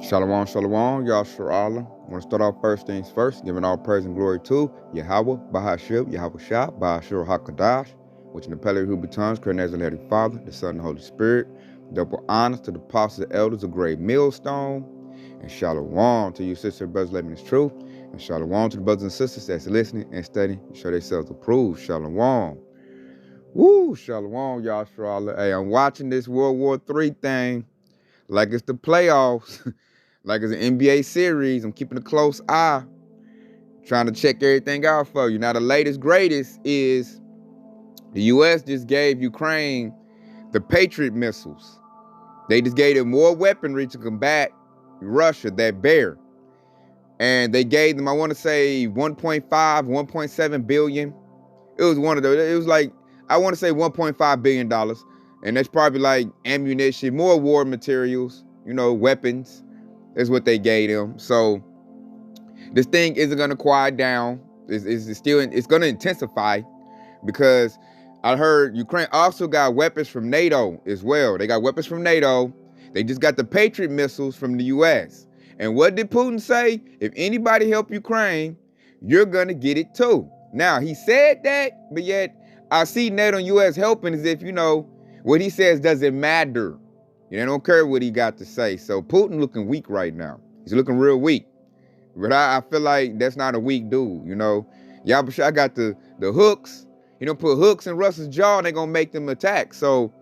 Shalom, shalom, Yahshua Allah. I want to start off first things first, giving all praise and glory to Yahweh, Bahashib, Yahweh Shah, Bahashur HaKadash, which in the Pele Hebrew tongues, create as the Heavenly Father, the Son, and the Holy Spirit. Double honors to the apostles and elders of Great Millstone. And shalom to you, sister and brothers, living in truth. And shalom to the brothers and sisters that's listening and studying to show themselves approved. Shalom. Woo, shalom, Yahshua Allah. Hey, I'm watching this World War III thing like it's the playoffs. Like it's an NBA series. I'm keeping a close eye, trying to check everything out for you. Now, the latest, greatest is the U.S. just gave Ukraine the Patriot missiles. They just gave them more weaponry to combat Russia, that bear. And they gave them, I want to say, 1.5, 1.7 billion. It was one of those. It was like, I want to say $1.5 billion. And that's probably like ammunition, more war materials, weapons. Is what they gave them. So this thing isn't gonna quiet down. It's going to intensify, because I heard Ukraine also got weapons from NATO as well. They got weapons from NATO. They just got the Patriot missiles from the U.S. And what did Putin say? If anybody help Ukraine, you're gonna get it too. Now, he said that, but yet I see NATO and U.S. helping as if, what he says doesn't matter. They don't care what he got to say. So Putin looking weak right now. He's looking real weak. But I feel like that's not a weak dude, Yabashai got the hooks. He don't put hooks in Russia's jaw and they're going to make them attack. So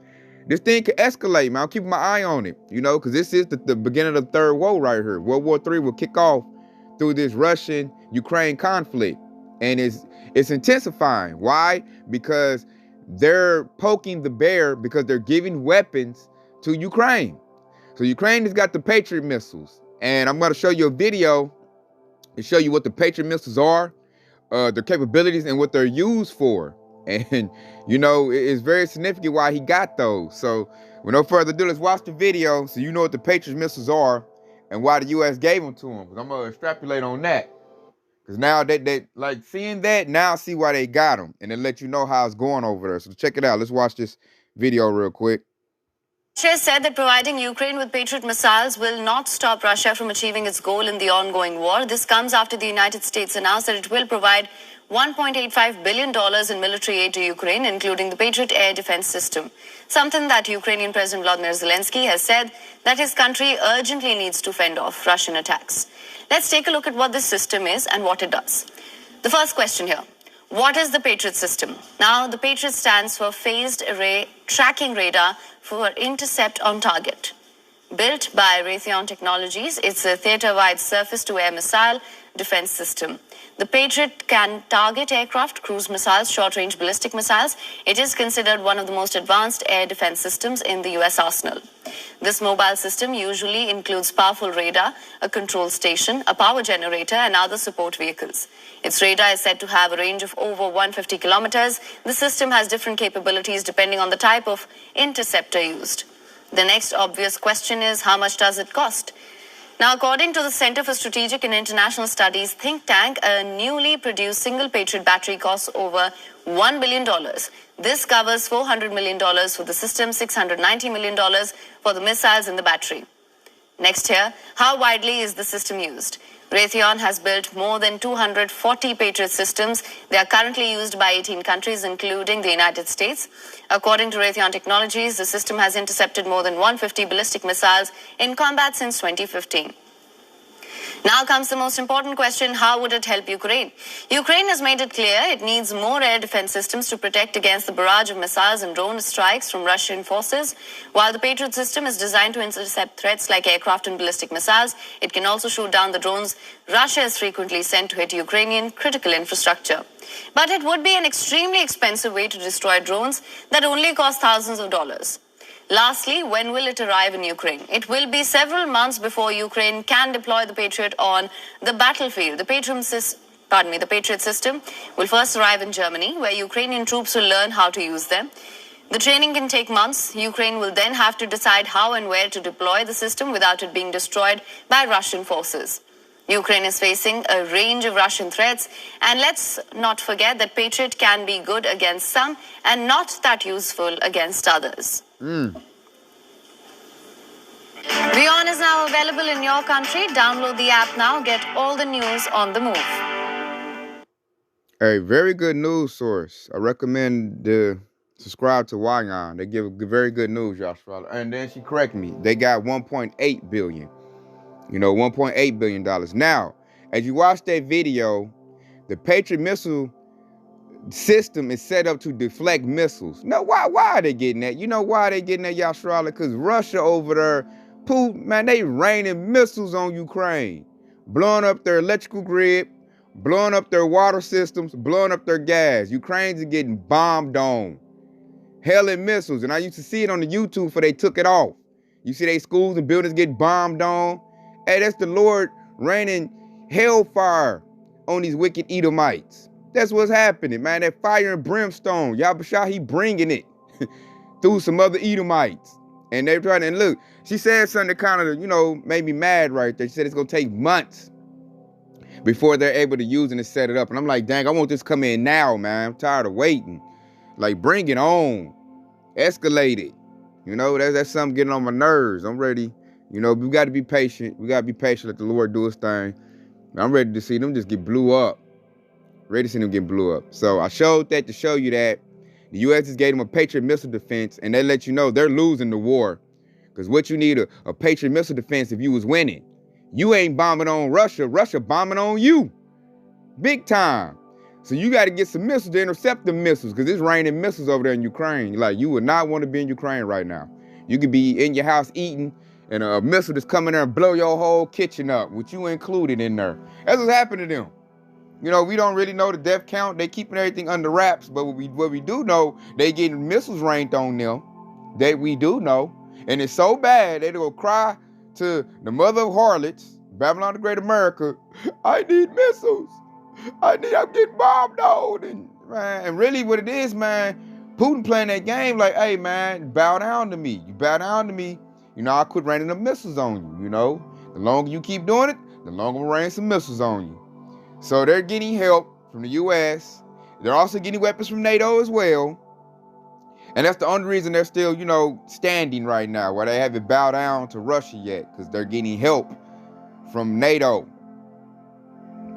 this thing could escalate, man. I'm keeping my eye on it, because this is the beginning of the third war right here. World War III will kick off through this Russian-Ukraine conflict. And it's intensifying. Why? Because they're poking the bear, because they're giving weapons to Ukraine. So Ukraine has got the Patriot missiles. And I'm going to show you a video to show you what the Patriot missiles are, their capabilities, and what they're used for. And, it's very significant why he got those. So with no further ado, let's watch the video so you know what the Patriot missiles are and why the U.S. gave them to them. Because I'm going to extrapolate on that. Because now they like seeing that, now see why they got them. And then let you know how it's going over there. So check it out. Let's watch this video real quick. Russia said that providing Ukraine with Patriot missiles will not stop Russia from achieving its goal in the ongoing war. This comes after the United States announced that it will provide $1.85 billion in military aid to Ukraine, including the Patriot air defense system. Something that Ukrainian President Vladimir Zelensky has said that his country urgently needs to fend off Russian attacks. Let's take a look at what this system is and what it does. The first question here. What is the Patriot system? Now, the Patriot stands for Phased Array Tracking Radar for Intercept on Target. Built by Raytheon Technologies, it's a theater-wide surface-to-air missile defense system. The Patriot can target aircraft, cruise missiles, short-range ballistic missiles. It is considered one of the most advanced air defense systems in the U.S. arsenal. This mobile system usually includes powerful radar, a control station, a power generator, and other support vehicles. Its radar is said to have a range of over 150 kilometers. The system has different capabilities depending on the type of interceptor used. The next obvious question is, how much does it cost? Now, according to the Center for Strategic and International Studies think tank, a newly produced single Patriot battery costs over $1 billion. This covers $400 million for the system, $690 million for the missiles in the battery. Next here, how widely is the system used? Raytheon has built more than 240 Patriot systems. They are currently used by 18 countries, including the United States. According to Raytheon Technologies, the system has intercepted more than 150 ballistic missiles in combat since 2015. Now comes the most important question, how would it help Ukraine? Ukraine has made it clear it needs more air defense systems to protect against the barrage of missiles and drone strikes from Russian forces. While the Patriot system is designed to intercept threats like aircraft and ballistic missiles, it can also shoot down the drones Russia has frequently sent to hit Ukrainian critical infrastructure. But it would be an extremely expensive way to destroy drones that only cost thousands of dollars. Lastly, when will it arrive in Ukraine? It will be several months before Ukraine can deploy the Patriot on the battlefield. The Patriot system will first arrive in Germany, where Ukrainian troops will learn how to use them. The training can take months. Ukraine will then have to decide how and where to deploy the system without it being destroyed by Russian forces. Ukraine is facing a range of Russian threats, and let's not forget that Patriot can be good against some and not that useful against others. Beyond One is now available in your country. Download the app now. Get all the news on the move. A very good news source. I recommend to subscribe to Wyon. They give very good news, Joshua. And then she corrected me. They got 1.8 billion. You know, $1.8 billion. Now, as you watch that video, the Patriot missile system is set up to deflect missiles. Now, why are they getting that? You know why they getting that, Yashara? Because Russia over there, Putin, man, they raining missiles on Ukraine, blowing up their electrical grid, blowing up their water systems, blowing up their gas. Ukrainians are getting bombed on. Hailing missiles. And I used to see it on the YouTube before they took it off. You see they schools and buildings get bombed on. Hey, that's the Lord raining hellfire on these wicked Edomites. That's what's happening, man. That fire and brimstone. Yahweh, he bringing it through some other Edomites. And they're trying to, and look, she said something that kind of, you know, made me mad right there. She said it's going to take months before they're able to use it and set it up. And I'm like, dang, I want this to come in now, man. I'm tired of waiting. Like, bring it on. Escalate it. You know, that's something getting on my nerves. I'm ready. You know, we got to be patient. We got to be patient. Let the Lord do his thing. I'm ready to see them just get blew up. Ready to see them get blew up. So I showed that to show you that the U.S. just gave them a Patriot missile defense, and they let you know they're losing the war. Because what you need a Patriot missile defense if you was winning. You ain't bombing on Russia. Russia bombing on you. Big time. So you got to get some missiles to intercept the missiles, because it's raining missiles over there in Ukraine. Like, you would not want to be in Ukraine right now. You could be in your house eating, and a missile just come in there and blow your whole kitchen up, with you included in there. That's what's happened to them. You know, we don't really know the death count. They keeping everything under wraps, but what we do know, they getting missiles rained on them. That we do know. And it's so bad, they go cry to the mother of harlots, Babylon the Great America, I need missiles. I'm getting bombed on. And really what it is, man, Putin playing that game like, hey, man, bow down to me. You bow down to me, you know, I'll quit raining the missiles on you, you know. The longer you keep doing it, the longer I'm rain some missiles on you. So they're getting help from the U.S. They're also getting weapons from NATO as well. And that's the only reason they're still, you know, standing right now, where they haven't bowed down to Russia yet, because they're getting help from NATO.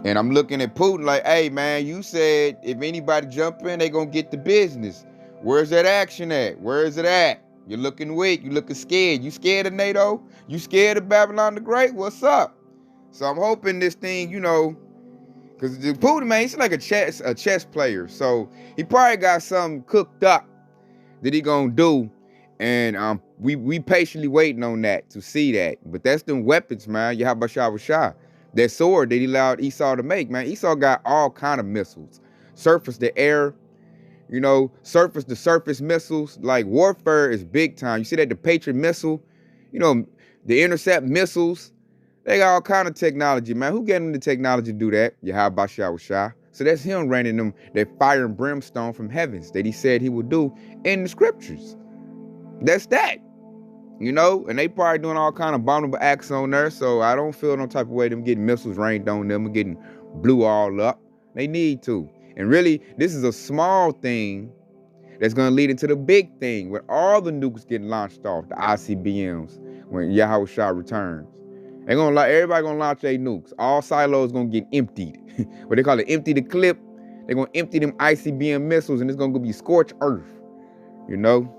And I'm looking at Putin like, hey, man, you said if anybody jump in, they going to get the business. Where's that action at? Where is it at? You're looking weak. You're looking scared. You scared of NATO? You scared of Babylon the Great? What's up? So I'm hoping this thing, you know, because Putin, man, he's like a chess player. So he probably got something cooked up that he gonna do. And we patiently waiting on that to see that. But that's them weapons, man. Yahweh. That sword that he allowed Esau to make, man. Esau got all kind of missiles. Surface to air, you know, surface to surface missiles. Like, warfare is big time. You see that the Patriot missile, you know, the intercept missiles. They got all kind of technology, man. Who gave them the technology to do that? Yahweh. So that's him raining them that fire and brimstone from heavens that he said he would do in the scriptures. That's that. You know, and they probably doing all kind of abominable acts on there, so I don't feel no type of way them getting missiles rained on them and getting blew all up. They need to. And really, this is a small thing that's going to lead into the big thing, when all the nukes getting launched off, the ICBMs, when Yahweh returns. Everybody gonna launch their nukes. All silos gonna get emptied. What they call it, empty the clip. They're gonna empty them ICBM missiles, and it's gonna be scorched earth. You know?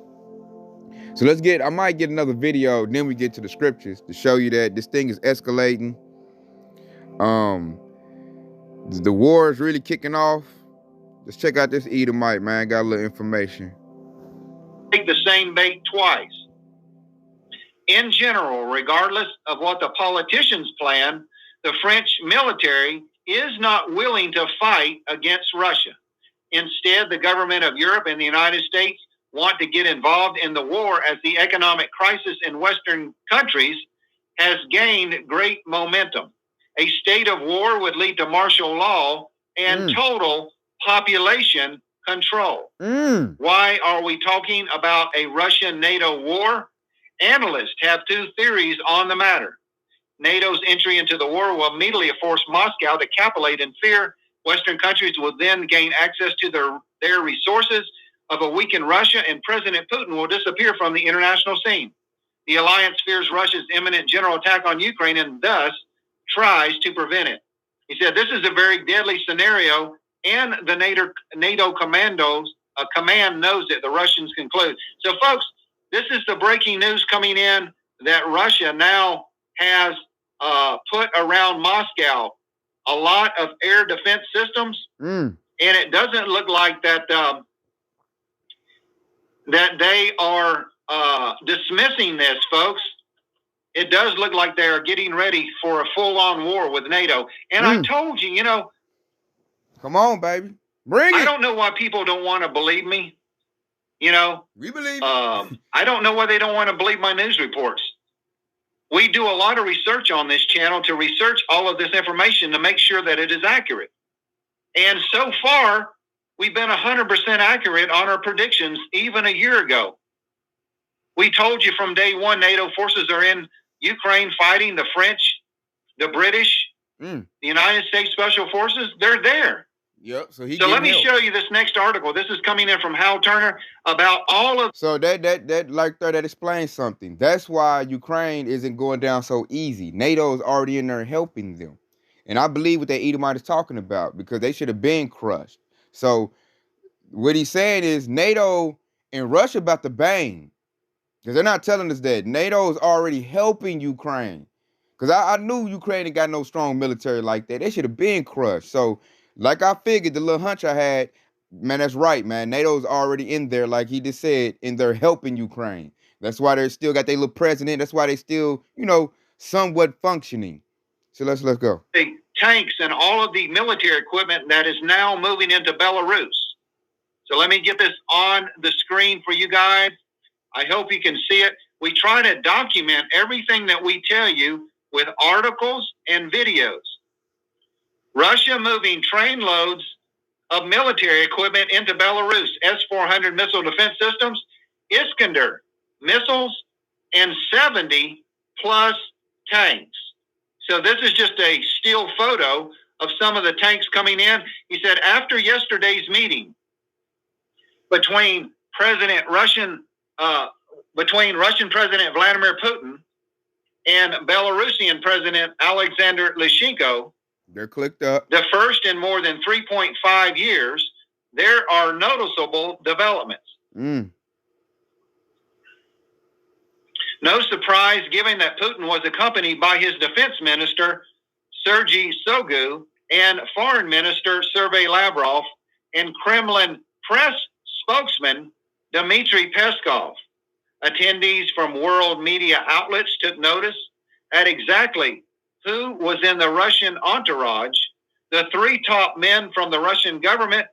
So I might get another video, then we get to the scriptures to show you that this thing is escalating. The war is really kicking off. Let's check out this Edomite, man. Got a little information. Take the same bait twice. In general, regardless of what the politicians plan, the French military is not willing to fight against Russia. Instead, the government of Europe and the United States want to get involved in the war, as the economic crisis in Western countries has gained great momentum. A state of war would lead to martial law and total population control. Why are we talking about a Russian-NATO war? Analysts have two theories on the matter. NATO's entry into the war will immediately force Moscow to capitulate in fear. Western countries will then gain access to their resources of a weakened Russia, and President Putin will disappear from the international scene. The alliance fears Russia's imminent general attack on Ukraine and thus tries to prevent it. He said, this is a very deadly scenario, and the NATO command knows it, the Russians conclude. So, folks, this is the breaking news coming in that Russia now has put around Moscow a lot of air defense systems, and it doesn't look like that that they are dismissing this, folks. It does look like they are getting ready for a full-on war with NATO. And I told you, come on, baby, bring it. I don't know why people don't want to believe me. We believe. I don't know why they don't want to believe my news reports. We do a lot of research on this channel to research all of this information to make sure that it is accurate. And so far, we've been 100% accurate on our predictions even a year ago. We told you from day one, NATO forces are in Ukraine fighting the French, the British, the United States Special Forces. They're there. Yep. So let me show you this next article. This is coming in from Hal Turner about all of. So that explains something. That's why Ukraine isn't going down so easy. NATO is already in there helping them, and I believe what that Edomite is talking about, because they should have been crushed. So what he's saying is NATO and Russia about to bang, because they're not telling us that NATO is already helping Ukraine. Because I knew Ukraine ain't got no strong military like that. They should have been crushed. So, like I figured, the little hunch I had, man, that's right, man. NATO's already in there, like he just said, and they're helping Ukraine. That's why they still got their little president. That's why they still, somewhat functioning. So let's go. The tanks and all of the military equipment that is now moving into Belarus. So let me get this on the screen for you guys. I hope you can see it. We try to document everything that we tell you with articles and videos. Russia moving train loads of military equipment into Belarus, S-400 missile defense systems, Iskander missiles, and 70 plus tanks. So this is just a still photo of some of the tanks coming in. He said after yesterday's meeting between Russian President Vladimir Putin and Belarusian President Alexander Lukashenko, they're clicked up. The first in more than 3.5 years, there are noticeable developments. No surprise, given that Putin was accompanied by his defense minister, Sergei Shoigu, and foreign minister, Sergei Lavrov, and Kremlin press spokesman, Dmitry Peskov. Attendees from world media outlets took notice at exactly who was in the Russian entourage, the three top men from the Russian government,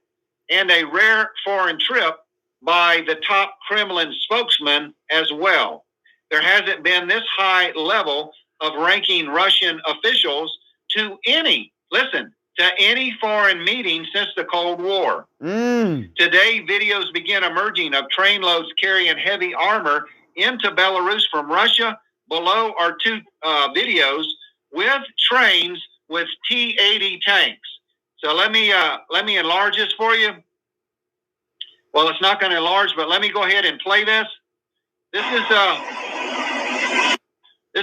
and a rare foreign trip by the top Kremlin spokesman as well. There hasn't been this high level of ranking Russian officials to any foreign meeting since the Cold War. Today, videos begin emerging of train loads carrying heavy armor into Belarus from Russia. Below are two videos with trains with T-80 tanks. So let me enlarge this for you. Well, it's not going to enlarge, but let me go ahead and play this. This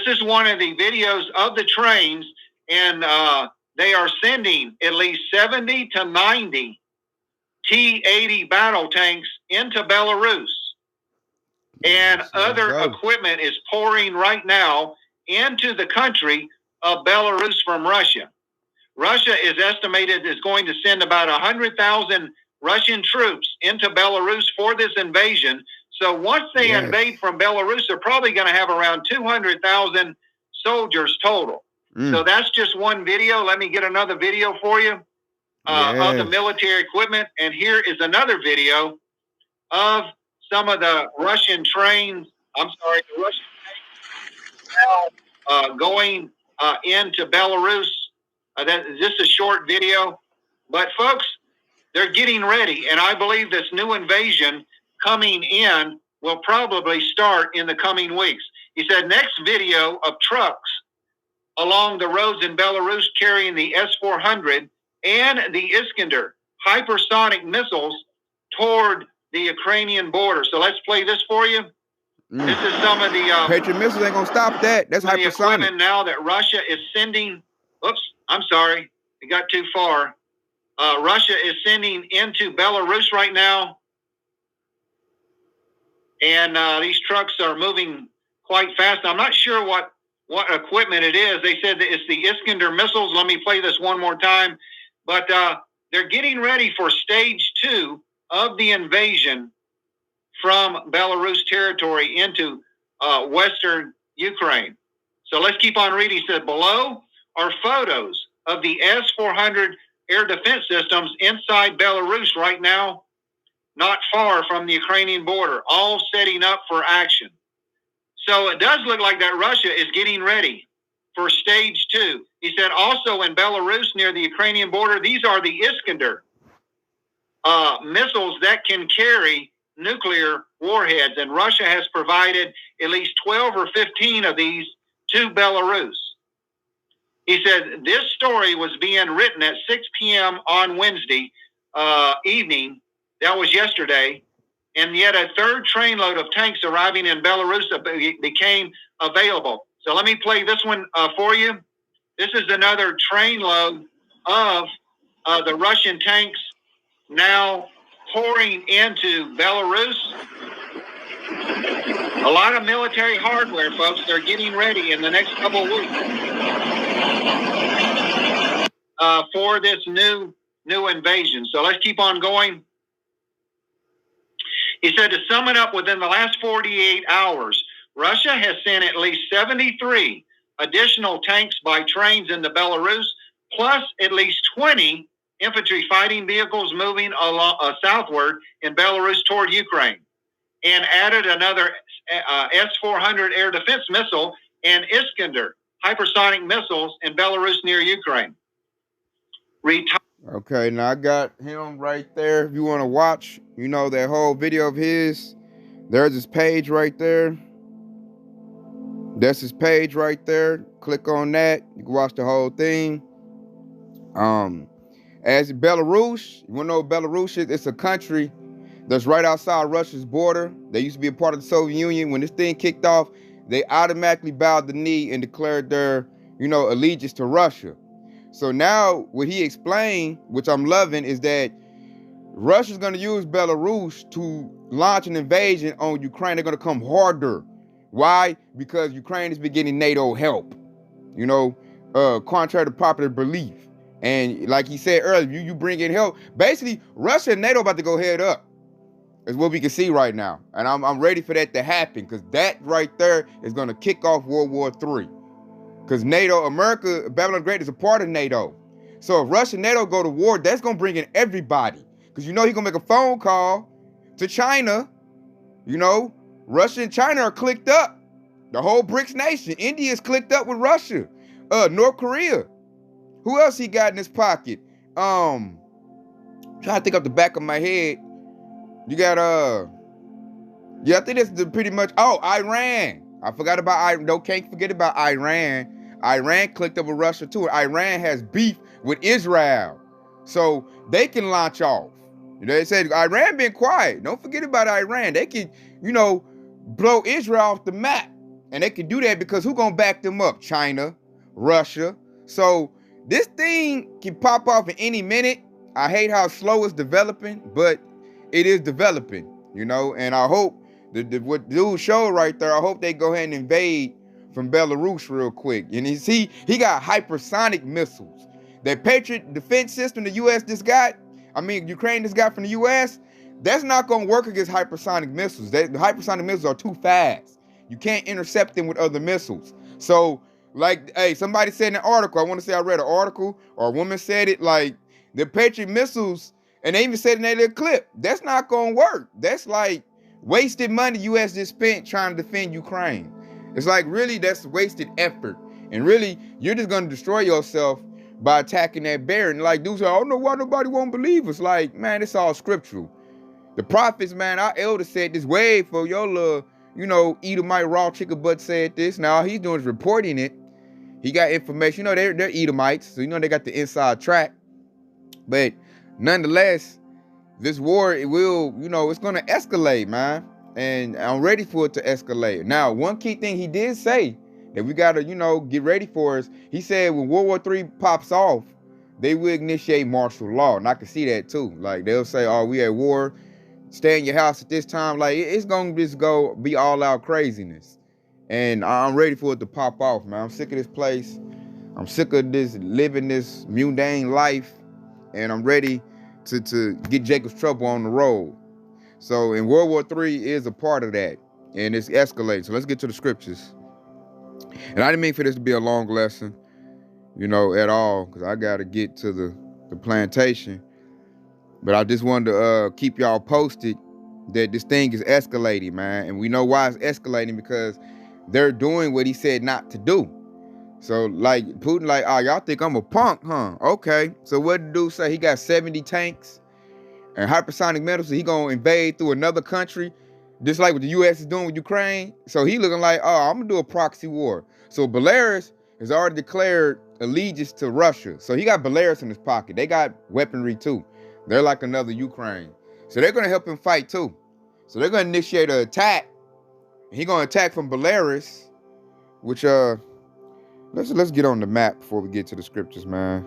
is one of the videos of the trains, and they are sending at least 70 to 90 T-80 battle tanks into Belarus. And other equipment is pouring right now into the country of Belarus from Russia. Russia is estimated is going to send about 100,000 Russian troops into Belarus for this invasion. So once they invade from Belarus, they're probably going to have around 200,000 soldiers total. So that's just one video. Let me get another video for you of the military equipment. And here is another video of some of the Russian trains. The Russian tanks now going into Belarus. This is a short video. But folks, they're getting ready. And I believe this new invasion coming in will probably start in the coming weeks. He said next video of trucks along the roads in Belarus carrying the S-400 and the Iskander hypersonic missiles toward the Ukrainian border. So let's play this for you. This is some of the Patriot missiles ain't gonna stop that. That's hypersonic. The equipment now that Russia is sending. Oops, I'm sorry, it got too far. Russia is sending into Belarus right now, and these trucks are moving quite fast. I'm not sure what equipment it is. They said that it's the Iskander missiles. Let me play this one more time. But they're getting ready for stage 2 of the invasion from Belarus territory into western Ukraine. So let's keep on reading. He said, below are photos of the S-400 air defense systems inside Belarus right now, not far from the Ukrainian border, all setting up for action. So it does look like that Russia is getting ready for stage 2. He said also in Belarus near the Ukrainian border, these are the Iskander missiles that can carry nuclear warheads. And Russia has provided at least 12 or 15 of these to Belarus. He said this story was being written at 6 p.m. on Wednesday evening. That was yesterday. And yet a third trainload of tanks arriving in Belarus became available. So let me play this one for you. This is another trainload of the Russian tanks now pouring into Belarus. A lot of military hardware, folks. They're getting ready in the next couple of weeks for this new invasion. So let's keep on going. He said to sum it up, within the last 48 hours, Russia has sent at least 73 additional tanks by trains into Belarus, plus at least 20 infantry fighting vehicles moving along, southward in Belarus toward Ukraine, and added another S-400 air defense missile and Iskander hypersonic missiles in Belarus near Ukraine. Okay, now I got him right there. If you want to watch, you know, that whole video of his, there's his page right there. That's his page right there. Click on that. You can watch the whole thing. As Belarus, you want to know what Belarus is? It's a country that's right outside Russia's border. They used to be a part of the Soviet Union. When this thing kicked off, they automatically bowed the knee and declared their, you know, allegiance to Russia. So now what he explained, which I'm loving, is that Russia's going to use Belarus to launch an invasion on Ukraine. They're going to come harder. Why? Because Ukraine has been getting NATO help, you know, contrary to popular belief. And like he said earlier, you bring in help. Basically, Russia and NATO about to go head up, is what we can see right now. And I'm ready for that to happen, because that right there is going to kick off World War III. Because NATO, America, Babylon the Great is a part of NATO. So if Russia and NATO go to war, that's going to bring in everybody. Because you know he's going to make a phone call to China. You know, Russia and China are clicked up. The whole BRICS nation. India is clicked up with Russia. North Korea. Who else he got in his pocket? Trying to think up the back of my head. You got, yeah, I think that's pretty much, Iran. I forgot about Iran. No, can't forget about Iran. Iran clicked up with Russia too. Iran has beef with Israel, so they can launch off. You know, they said Iran been quiet. Don't forget about Iran. They can, you know, blow Israel off the map, and they can do that because who gonna back them up? China, Russia. So this thing can pop off at any minute. I hate how slow it's developing, but it is developing. You know, and I hope what dude showed right there, I hope they go ahead and invade from Belarus real quick. And he got hypersonic missiles. That Patriot defense system the U.S. Ukraine just got from the U.S., that's not going to work against hypersonic missiles. The hypersonic missiles are too fast. You can't intercept them with other missiles. So, like, hey, somebody said in an article, I want to say I read an article, or a woman said it, like, the Patriot missiles, and they even said in that little clip, that's not going to work. That's like wasted money U.S. just spent trying to defend Ukraine. It's like, really, that's wasted effort. And really, you're just going to destroy yourself by attacking that bear. And like dudes say, I don't know why nobody won't believe us. Like, man, it's all scriptural. The prophets, man, our elder said this way for your little, you know, Edomite raw chicken butt said this. Now all he's doing is reporting it. He got information. You know, they're Edomites, so you know they got the inside track. But nonetheless, this war, it will, you know, it's going to escalate, man. And I'm ready for it to escalate. Now, one key thing he did say that we gotta, get ready for is, he said when World War III pops off, they will initiate martial law. And I can see that too. Like, they'll say, oh, we at war, stay in your house at this time. Like, it's gonna just go be all out craziness. And I'm ready for it to pop off, man. I'm sick of this place. I'm sick of this living this mundane life. And I'm ready to get Jacob's trouble on the road. So, in World War III is a part of that. And it's escalating. So let's get to the scriptures. And I didn't mean for this to be a long lesson, at all, because I got to get to the plantation. But I just wanted to keep y'all posted that this thing is escalating, man. And we know why it's escalating, because they're doing what he said not to do. So, like, Putin, like, oh, y'all think I'm a punk, huh? Okay. So what did the dude say? He got 70 tanks and hypersonic missiles. So he gonna invade through another country, just like what the U.S. is doing with Ukraine. So he looking like, oh, I'm gonna do a proxy war. So Belarus has already declared allegiance to Russia. So he got Belarus in his pocket. They got weaponry too. They're like another Ukraine. So they're gonna help him fight too. So they're gonna initiate an attack. He gonna attack from Belarus, which let's get on the map before we get to the scriptures, man.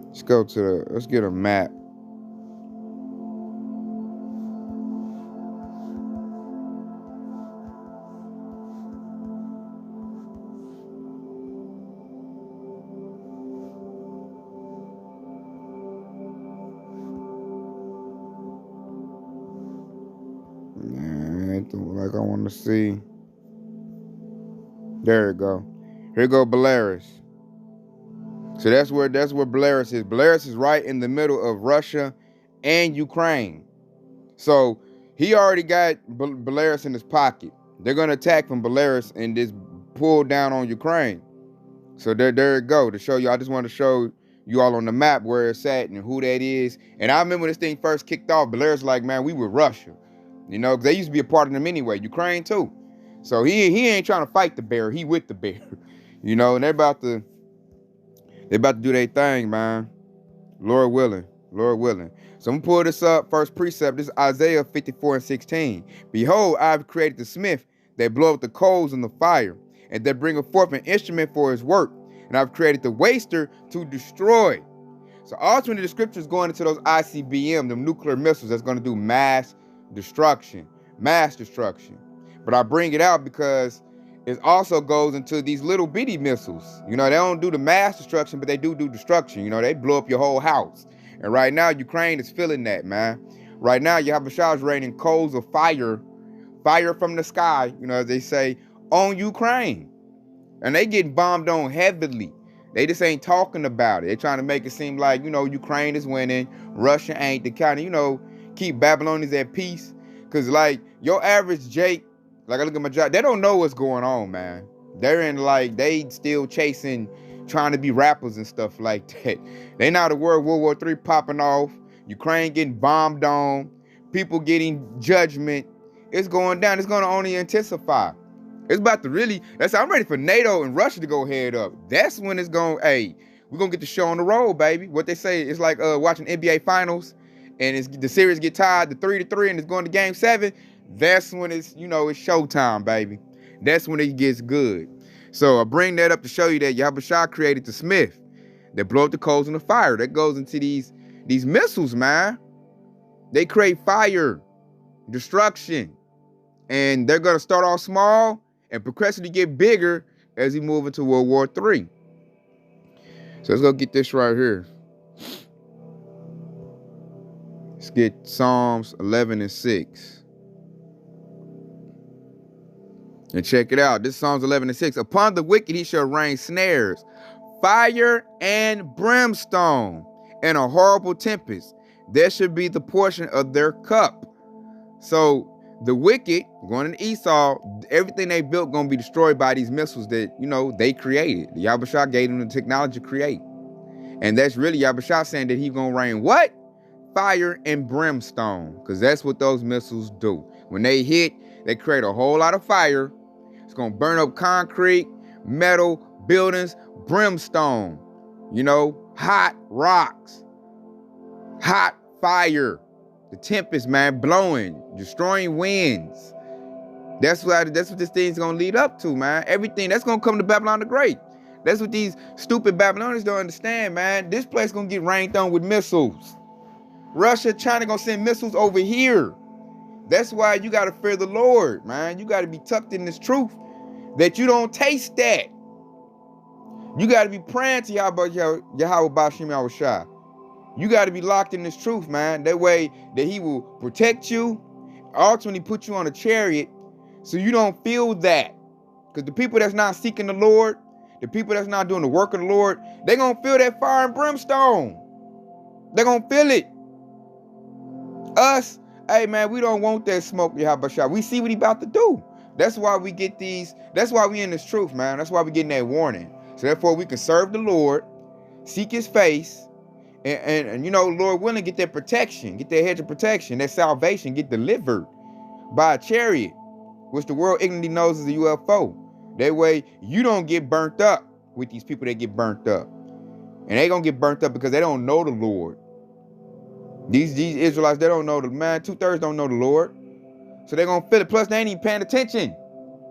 Let's get a map. Like I want to see. There we go. Here go Belarus. So that's where Belarus is. Belarus is right in the middle of Russia and Ukraine. So he already got Belarus in his pocket. They're gonna attack from Belarus and just pull down on Ukraine. So there it go. To show you, I just want to show you all on the map where it's at and who that is. And I remember when this thing first kicked off, Belarus like, man, we were Russia. Because they used to be a part of them anyway. Ukraine too. So he ain't trying to fight the bear. He with the bear. And they're about to do their thing, man. Lord willing. So I'm gonna pull this up. First precept. This is Isaiah 54:16. Behold, I've created the smith that bloweth the coals in the fire, and that bringeth forth an instrument for his work. And I've created the waster to destroy. So ultimately the scriptures going into those ICBM, them nuclear missiles that's gonna do mass destruction. But I bring it out because it also goes into these little bitty missiles. They don't do the mass destruction, but they do destruction. They blow up your whole house. And right now, Ukraine is feeling that, man. Right now, Yahushua is raining coals of fire from the sky, as they say, on Ukraine. And they getting bombed on heavily. They just ain't talking about it. They're trying to make it seem like, Ukraine is winning. Russia ain't. The kind of, keep Babylonians at peace. Because, like, your average Jake, like I look at my job, they don't know what's going on, man. They're in, like, they still chasing, trying to be rappers and stuff like that. They not aware of World War III popping off, Ukraine getting bombed on, people getting judgment. It's going down. It's going to only intensify. It's about to really, I'm ready for NATO and Russia to go head up. That's when it's going, hey, we're going to get the show on the road, baby. What they say, it's like watching NBA Finals, and the series get tied to 3-3, and it's going to Game 7. That's when it's, it's showtime, baby. That's when it gets good. So I bring that up to show you that Yahushua created the smith that blow up the coals in the fire. That goes into these missiles, man. They create fire, destruction. And they're going to start off small and progressively get bigger as we move into World War III. So let's go get this right here. Let's get Psalms 11:6. And check it out. This is Psalms 11:6. Upon the wicked he shall rain snares, fire and brimstone, and a horrible tempest. There should be the portion of their cup. So the wicked, going to Esau, everything they built going to be destroyed by these missiles that, they created. Yahushua gave them the technology to create. And that's really Yahushua saying that he's going to rain what? Fire and brimstone. Because that's what those missiles do. When they hit, they create a whole lot of fire. It's going to burn up concrete, metal, buildings, brimstone. Hot rocks, hot fire. the tempest, man, blowing, destroying winds. That's what this thing's gonna lead up to, man. Everything that's gonna come to Babylon the Great. That's what these stupid Babylonians don't understand, man. This place gonna get rained on with missiles. Russia, China gonna send missiles over here. That's why you gotta fear the Lord, man. You gotta be tucked in this truth that you don't taste that. You gotta be praying to Yahweh Bashim Yahushua. You gotta be locked in this truth, man. That way that he will protect you, ultimately put you on a chariot so you don't feel that. Because the people that's not seeking the Lord, the people that's not doing the work of the Lord, they're gonna feel that fire and brimstone. They're gonna feel it. Us, hey man, we don't want that smoke, Yahushua. We see what he about to do. That's why we get these, that's why we in this truth, man. That's why we getting that warning. So therefore we can serve the Lord, seek his face, and you know, Lord willing, get that protection, get that hedge of protection, that salvation, get delivered by a chariot, which the world ignorantly knows is a UFO. That way you don't get burnt up with these people that get burnt up. And they gonna get burnt up because they don't know the Lord. These Israelites, they don't know the man. 2/3 don't know the Lord. So they're gonna feel it. Plus, they ain't even paying attention.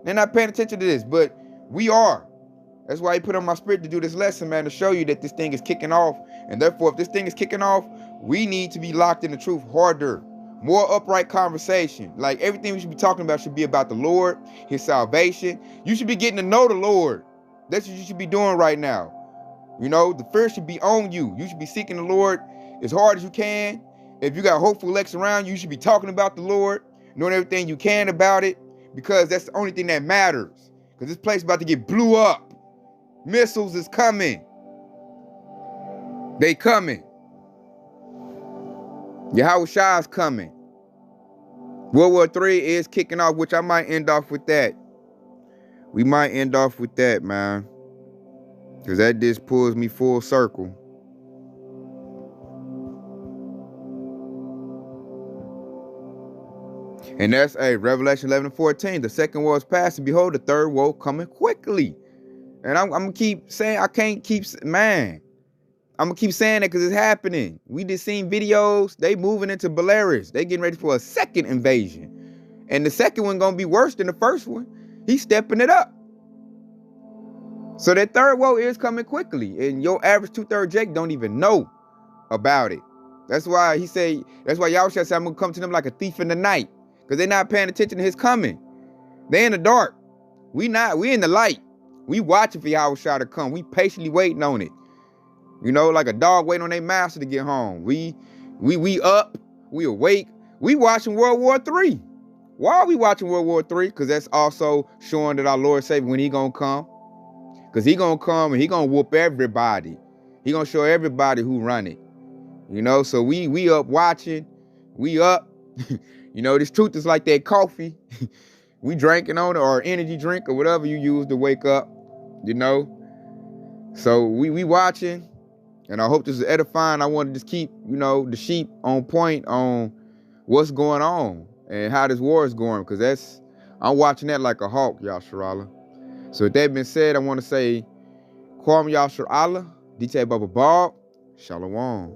They're not paying attention to this, but we are. That's why he put on my spirit to do this lesson, man, to show you that this thing is kicking off. And therefore, if this thing is kicking off, we need to be locked in the truth harder. More upright conversation. Like everything we should be talking about should be about the Lord, his salvation. You should be getting to know the Lord. That's what you should be doing right now. You know, the fear should be on you. You should be seeking the Lord as hard as you can. If you got hopeful elects around you, you should be talking about the Lord, doing everything you can about it, because that's the only thing that matters. Because this place is about to get blew up. Missiles is coming. They coming. Yahushua is coming. World War III is kicking off, which I might end off with that. We might end off with that, man. Because that just pulls me full circle. And that's Revelation 11:14. The second woe is past, and behold, the third woe coming quickly. And I'm gonna keep saying, I'm gonna keep saying that because it's happening. We just seen videos. They moving into Belarus. They getting ready for a second invasion. And the second one gonna be worse than the first one. He's stepping it up. So that third woe is coming quickly. And your average 2/3 Jake don't even know about it. That's why Yahushua said, I'm gonna come to them like a thief in the night. Because they're not paying attention to his coming. They in the dark. We in the light. We watching for Yahushua to come. We patiently waiting on it. You know, like a dog waiting on their master to get home. We up, we awake. We watching World War III. Why are we watching World War III? Because that's also showing that our Lord Savior, when he gonna come. Because he gonna come and he gonna whoop everybody. He gonna show everybody who run it. You know, so we up watching. We up. You know, this truth is like that coffee. We drinking on it, or energy drink, or whatever you use to wake up, you know. So we watching, and I hope this is edifying. I want to just keep, you know, the sheep on point on what's going on and how this war is going, because I'm watching that like a hawk, Yasharallah. So with that being said, I want to say, Kwam Yasharallah, Dite Baba Bob, Shalom.